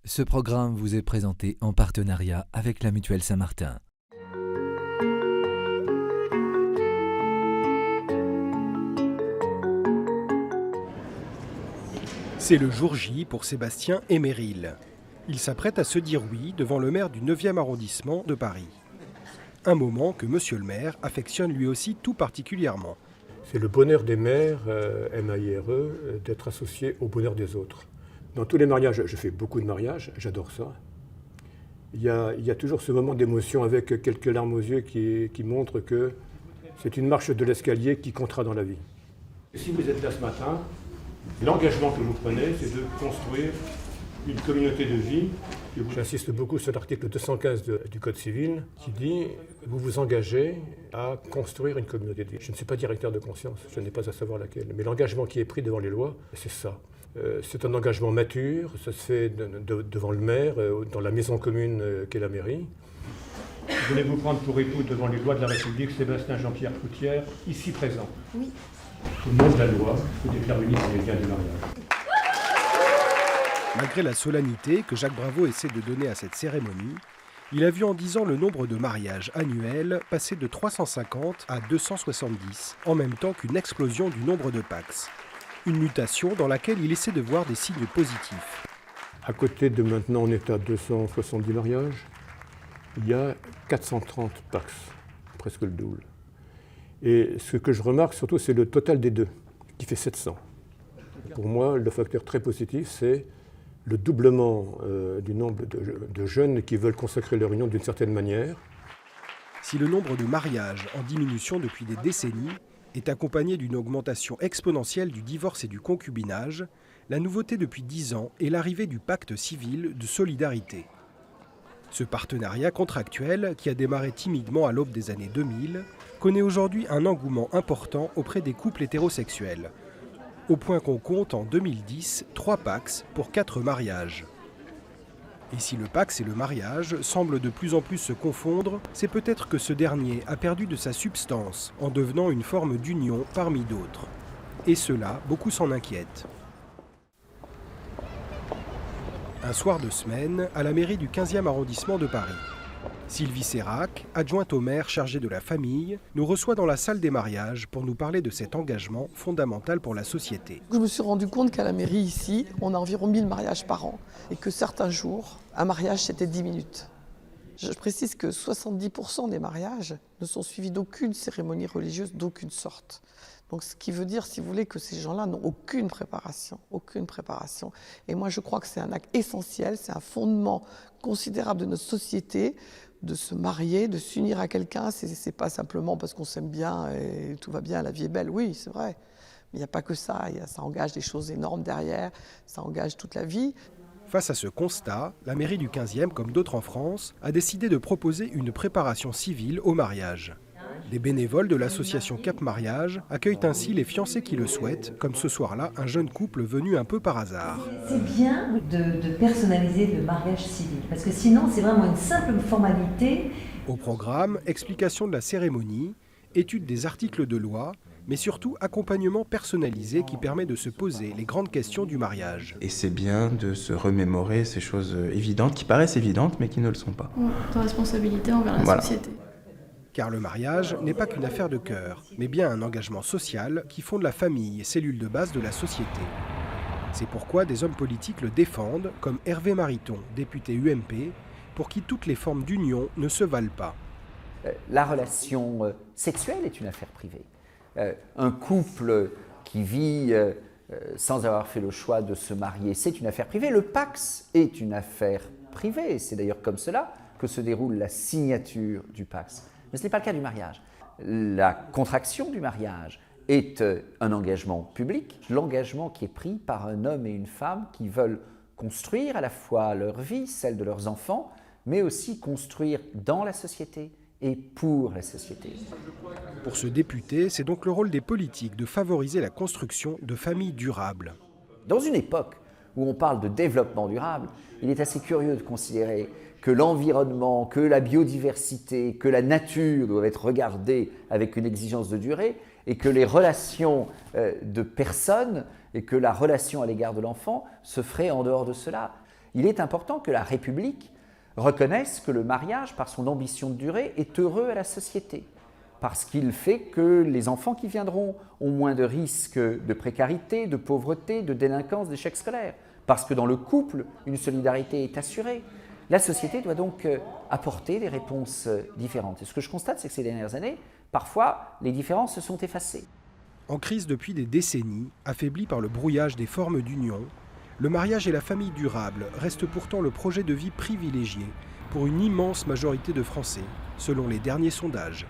Ce programme vous est présenté en partenariat avec la Mutuelle Saint-Martin. C'est le jour J pour Sébastien Emeril. Il s'apprête à se dire oui devant le maire du 9e arrondissement de Paris. Un moment que monsieur le maire affectionne lui aussi tout particulièrement. C'est le bonheur des maires, MAIRE, d'être associé au bonheur des autres. Dans tous les mariages, je fais beaucoup de mariages, j'adore ça. Il y a toujours ce moment d'émotion avec quelques larmes aux yeux qui montrent que c'est une marche de l'escalier qui comptera dans la vie. Et si vous êtes là ce matin, l'engagement que vous prenez, c'est de construire une communauté de vie. J'insiste beaucoup sur l'article 215 du Code civil qui dit « Vous vous engagez à construire une communauté de vie ». Je ne suis pas directeur de conscience, je n'ai pas à savoir laquelle, mais l'engagement qui est pris devant les lois, c'est ça. C'est un engagement mature, ça se fait devant le maire, dans la maison commune qu'est la mairie. Voulez-vous prendre pour époux devant les lois de la République Sébastien Jean-Pierre Coutière, ici présent? Oui. Au nom de la loi, je déclare unis par les liens du mariage. Malgré la solennité que Jacques Bravo essaie de donner à cette cérémonie, il a vu en 10 ans le nombre de mariages annuels passer de 350 à 270, en même temps qu'une explosion du nombre de PACS. Une mutation dans laquelle il essaie de voir des signes positifs. À côté de maintenant, on est à 270 mariages. Il y a 430 PACS, presque le double. Et ce que je remarque surtout, c'est le total des deux, qui fait 700. Pour moi, le facteur très positif, c'est le doublement du nombre de jeunes qui veulent consacrer leur union d'une certaine manière. Si le nombre de mariages en diminution depuis des décennies est accompagné d'une augmentation exponentielle du divorce et du concubinage, la nouveauté depuis 10 ans est l'arrivée du pacte civil de solidarité. Ce partenariat contractuel, qui a démarré timidement à l'aube des années 2000, connaît aujourd'hui un engouement important auprès des couples hétérosexuels, au point qu'on compte en 2010 3 PACS pour 4 mariages. Et si le PACS et le mariage semblent de plus en plus se confondre, c'est peut-être que ce dernier a perdu de sa substance en devenant une forme d'union parmi d'autres. Et cela, beaucoup s'en inquiètent. Un soir de semaine, à la mairie du 15e arrondissement de Paris. Sylvie Sérac, adjointe au maire chargée de la famille, nous reçoit dans la salle des mariages pour nous parler de cet engagement fondamental pour la société. Je me suis rendu compte qu'à la mairie ici, on a environ 1000 mariages par an et que certains jours, un mariage c'était 10 minutes. Je précise que 70% des mariages ne sont suivis d'aucune cérémonie religieuse d'aucune sorte. Donc ce qui veut dire, si vous voulez, que ces gens-là n'ont aucune préparation, aucune préparation. Et moi je crois que c'est un acte essentiel, c'est un fondement considérable de notre société, de se marier, de s'unir à quelqu'un. C'est pas simplement parce qu'on s'aime bien et tout va bien, la vie est belle, oui c'est vrai. Mais il n'y a pas que ça, ça engage des choses énormes derrière, ça engage toute la vie. Face à ce constat, la mairie du 15e, comme d'autres en France, a décidé de proposer une préparation civile au mariage. Des bénévoles de l'association Cap Mariage accueillent ainsi les fiancés qui le souhaitent, comme ce soir-là, un jeune couple venu un peu par hasard. C'est bien de personnaliser le mariage civil, parce que sinon c'est vraiment une simple formalité. Au programme, explication de la cérémonie, étude des articles de loi, mais surtout accompagnement personnalisé qui permet de se poser les grandes questions du mariage. Et c'est bien de se remémorer ces choses évidentes, qui paraissent évidentes, mais qui ne le sont pas. Ta responsabilité envers la société. Car le mariage n'est pas qu'une affaire de cœur, mais bien un engagement social qui fonde la famille, cellule de base de la société. C'est pourquoi des hommes politiques le défendent, comme Hervé Mariton, député UMP, pour qui toutes les formes d'union ne se valent pas. La relation sexuelle est une affaire privée. Un couple qui vit sans avoir fait le choix de se marier, c'est une affaire privée. Le PACS est une affaire privée. C'est d'ailleurs comme cela que se déroule la signature du PACS. Mais ce n'est pas le cas du mariage. La contraction du mariage est un engagement public, l'engagement qui est pris par un homme et une femme qui veulent construire à la fois leur vie, celle de leurs enfants, mais aussi construire dans la société et pour la société. Pour ce député, c'est donc le rôle des politiques de favoriser la construction de familles durables. Dans une époque où on parle de développement durable, il est assez curieux de considérer que l'environnement, que la biodiversité, que la nature doivent être regardées avec une exigence de durée et que les relations de personnes et que la relation à l'égard de l'enfant se ferait en dehors de cela. Il est important que la République reconnaisse que le mariage, par son ambition de durée, est heureux à la société, parce qu'il fait que les enfants qui viendront ont moins de risques de précarité, de pauvreté, de délinquance, d'échec scolaire, parce que dans le couple, une solidarité est assurée. La société doit donc apporter des réponses différentes. Et ce que je constate, c'est que ces dernières années, parfois, les différences se sont effacées. En crise depuis des décennies, affaibli par le brouillage des formes d'union, le mariage et la famille durable restent pourtant le projet de vie privilégié pour une immense majorité de Français, selon les derniers sondages.